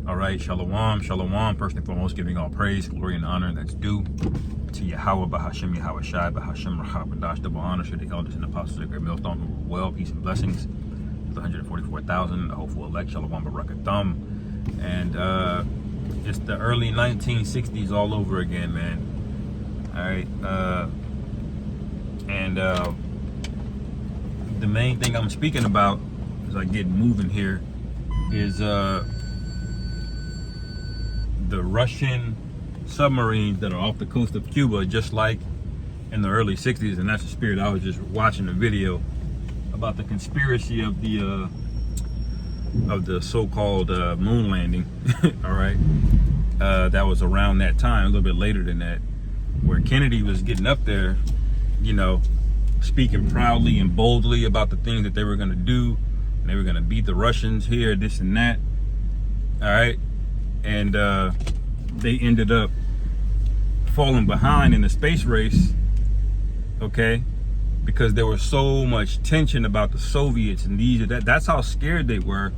All right, shalom, shalom. First and foremost, giving all praise, glory, and honor that's due to Yahweh, Bahashem, Yahweh Shai, Bahashem, Rahab, double honor to the elders and apostles of Great Millstone who were well, peace and blessings. The 144,000, the hopeful elect, shalom, barakathum. And it's the early 1960s all over again, man. All right, the main thing I'm speaking about as I get moving here is the Russian submarines that are off the coast of Cuba, just like in the early 60s. And that's the spirit. I was just watching a video about the conspiracy of the so-called moon landing. All right, that was around that time, a little bit later than that, where Kennedy was getting up there, you know, speaking proudly and boldly about the things that they were going to do. And they were going to beat the Russians here, this and that. All right. And they ended up falling behind in the space race, okay, because there was so much tension about the Soviets and these or that. That's how scared they were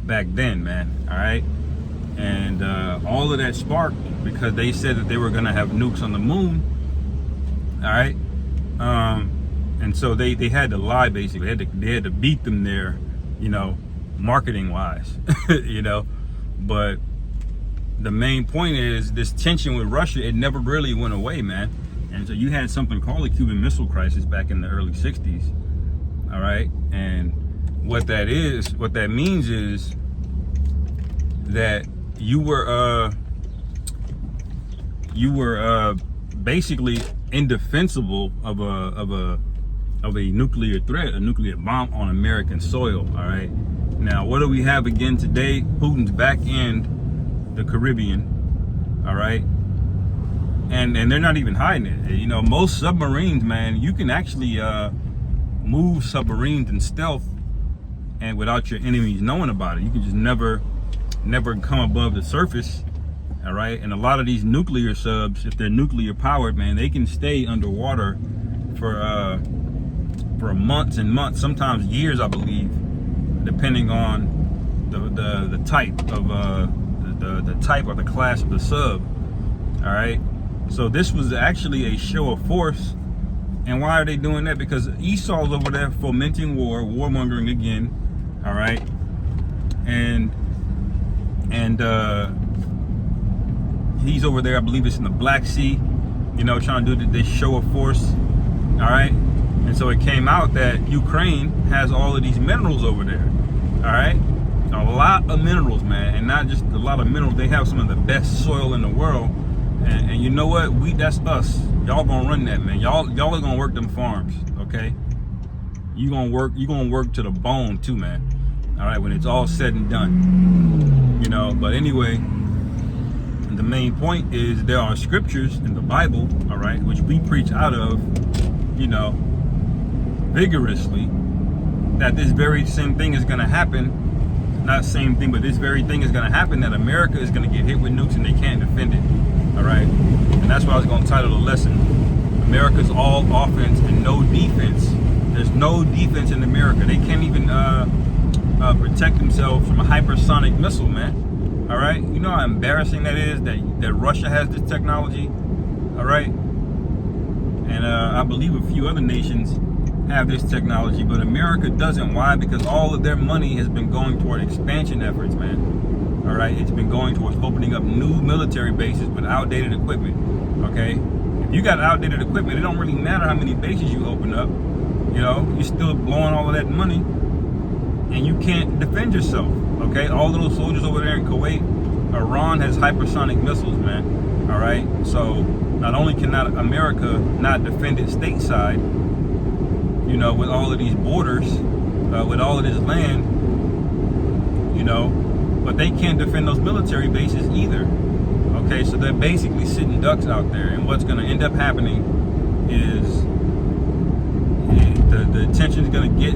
back then, man. All right. And all of that sparked because they said that they were going to have nukes on the moon. All right. And so they had to lie, basically. They had to beat them there, you know, marketing wise, you know. But the main point is this tension with Russia, it never really went away, man. And so you had something called the Cuban Missile Crisis back in the early 60s. All right. And what that means is that you were basically indefensible of a nuclear threat, a nuclear bomb on American soil. All right. Now, what do we have again today? Putin's back in the Caribbean. All right. And they're not even hiding it. You know, most submarines, man, you can actually move submarines in stealth and without your enemies knowing about it. You can just never come above the surface. All right. And a lot of these nuclear subs, if they're nuclear powered, man, they can stay underwater for months and months, sometimes years, I believe, depending on the type of the type or the class of the sub. All right. So this was actually a show of force. And why are they doing that? Because Esau's over there fomenting warmongering again. All right. And he's over there, I believe it's in the Black Sea, you know, trying to do this show of force. All right. And so it came out that Ukraine has all of these minerals over there. All right. A lot of minerals, man. And not just a lot of minerals. They have some of the best soil in the world. And you know what? That's us. Y'all gonna run that, man. Y'all are gonna work them farms, okay? You gonna work to the bone too, man. All right, when it's all said and done. You know, but anyway, the main point is there are scriptures in the Bible, all right, which we preach out of, you know, vigorously, that this very same thing is gonna happen. Not same thing, but this very thing is gonna happen, that America is gonna get hit with nukes and they can't defend it. All right, and that's why I was going to title the lesson, America's all offense and no defense. There's no defense in America. They can't even protect themselves from a hypersonic missile, man. All right, you know how embarrassing that is, that Russia has this technology. All right, and I believe a few other nations have this technology, but America doesn't. Why? Because all of their money has been going toward expansion efforts, man. All right, it's been going towards opening up new military bases with outdated equipment. Okay, if you got outdated equipment, it don't really matter how many bases you open up. You know, you're still blowing all of that money, and you can't defend yourself. Okay, all of those soldiers over there in Kuwait, Iran has hypersonic missiles, man. All right, so not only cannot America not defend it stateside, you know, with all of these borders, with all of this land, you know, but they can't defend those military bases either. Okay, so they're basically sitting ducks out there. And what's going to end up happening is the tension's going to get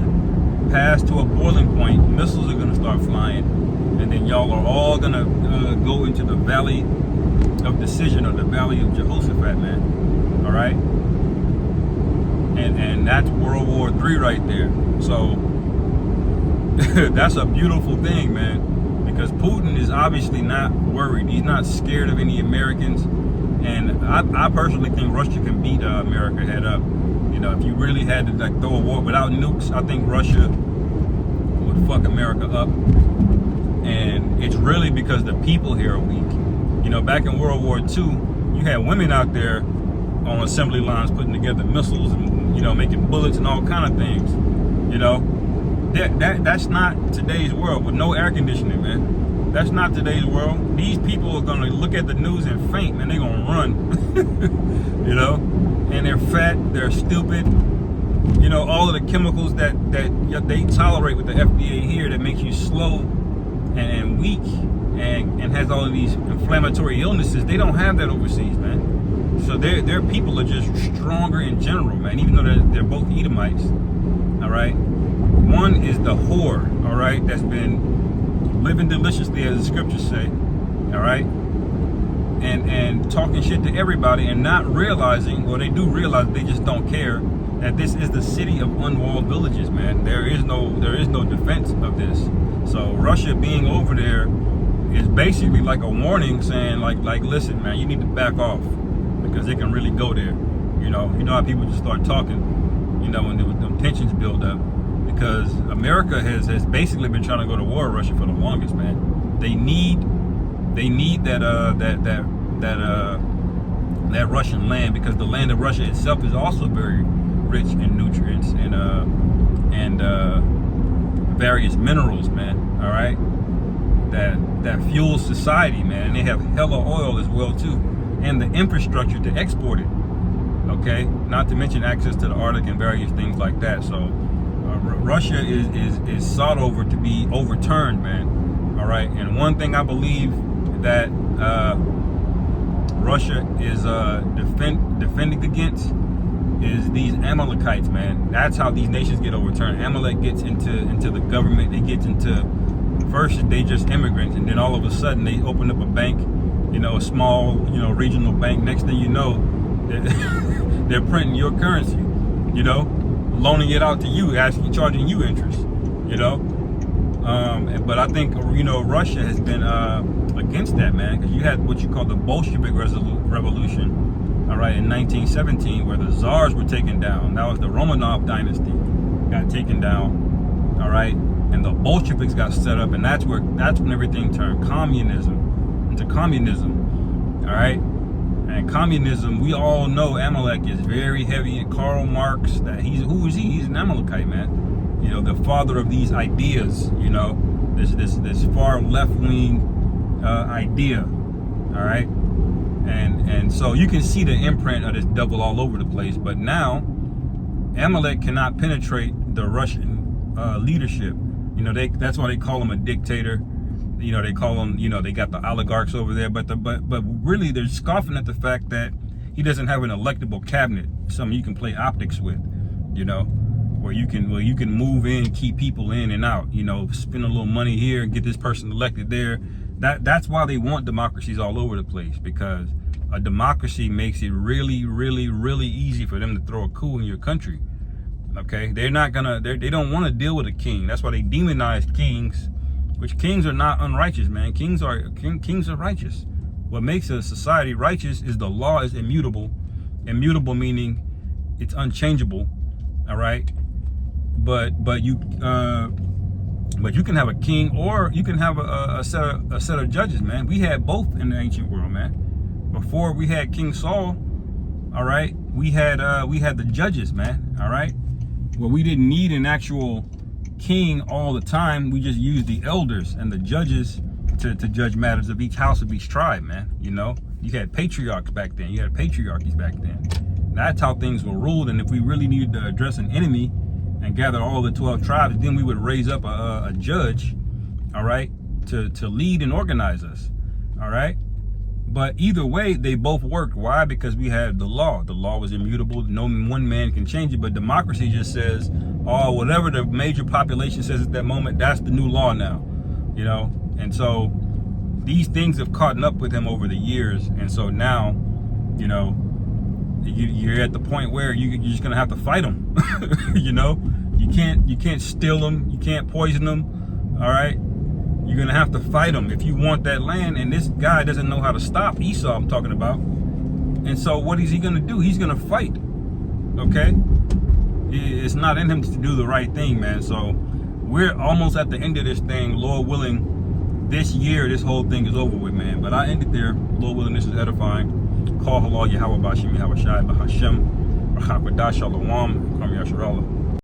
past to a boiling point. Missiles are going to start flying. And then y'all are all going to go into the valley of decision, or the valley of Jehoshaphat, man. All right? And that's World War III right there. So that's a beautiful thing, man. because Putin is obviously not worried. He's not scared of any Americans. And I personally think Russia can beat America head up. You know, if you really had to like throw a war without nukes, I think Russia would fuck America up. And it's really because the people here are weak. You know, back in World War II, you had women out there on assembly lines putting together missiles and, you know, making bullets and all kind of things. You know, that's not today's world with no air conditioning, man. That's not today's world. These people are gonna look at the news and faint, man. They're gonna run. You know, and they're fat, they're stupid. You know, all of the chemicals that they tolerate with the FDA here that makes you slow and weak and has all of these inflammatory illnesses, they don't have that overseas, man. So their people are just stronger in general, man, even though they're both Edomites. All right. One is the whore, all right, that's been living deliciously, as the scriptures say, all right, and talking shit to everybody and not realizing, well, they do realize, they just don't care, that this is the city of unwalled villages, man. There is no defense of this. So Russia being over there is basically like a warning, saying like listen, man, you need to back off, because it can really go there. You know how people just start talking, you know, when them tensions build up. Because America has basically been trying to go to war with Russia for the longest, man. They need that Russian land, because the land of Russia itself is also very rich in nutrients and various minerals, man. All right, that fuels society, man. And they have hella oil as well too, and the infrastructure to export it. Okay, not to mention access to the Arctic and various things like that. So Russia is sought over to be overturned, man. All right, and one thing I believe that Russia is defending against is these Amalekites, man. That's how these nations get overturned. Amalek gets into the government. It gets into, first they just immigrants, and then all of a sudden they open up a bank, you know, a small, you know, regional bank. Next thing you know, they're printing your currency, you know, loaning it out to you, charging you interest, you know. But I think, you know, Russia has been against that, man, because you had what you call the Bolshevik Revolution, all right, in 1917, where the czars were taken down. That was the Romanov dynasty got taken down, all right, and the Bolsheviks got set up, and that's when everything turned into communism, all right. And communism, we all know Amalek is very heavy in Karl Marx. That who is he? He's an Amalekite, man. You know, the father of these ideas. You know, this far left wing idea. All right, and so you can see the imprint of this devil all over the place. But now, Amalek cannot penetrate the Russian leadership. You know, that's why they call him a dictator. You know, they call them, you know, they got the oligarchs over there, but really they're scoffing at the fact that he doesn't have an electable cabinet, something you can play optics with, you know, where you can move in, keep people in and out, you know, spend a little money here and get this person elected there. That's why they want democracies all over the place, because a democracy makes it really, really, really easy for them to throw a coup in your country. Okay, they don't want to deal with a king. That's why they demonize kings. Which kings are not unrighteous, man. Kings are righteous. What makes a society righteous is the law is immutable. Immutable meaning it's unchangeable. All right. But you can have a king, or you can have a set of judges, man. We had both in the ancient world, man. Before we had King Saul, all right, we had the judges, man. All right. Well, we didn't need an actual king all the time. We just used the elders and the judges to judge matters of each house of each tribe, man. You know, you had patriarchs back then, you had patriarchies back then. That's how things were ruled. And if we really needed to address an enemy and gather all the 12 tribes, then we would raise up a judge, all right, to lead and organize us, all right. But either way, they both worked. Why? Because we had the law. The law was immutable. No one man can change it. But democracy just says, oh, whatever the major population says at that moment, that's the new law now, you know? And so these things have caught up with him over the years. And so now, you know, you're at the point where you're just going to have to fight them, you know? You can't steal them. You can't poison them, all right? You're You're gonna have to fight him if you want that land. And this guy doesn't know how to stop Esau, I'm talking about. And so what is he gonna do? He's gonna fight. Okay? It's not in him to do the right thing, man. So we're almost at the end of this thing, Lord willing. This year, this whole thing is over with, man. But I end it there. Lord willing, this is edifying. Call halal Yahweh Bashim Yahweh Shai Bahashem. Rachabadah Shalom. Kwam Yasharallah.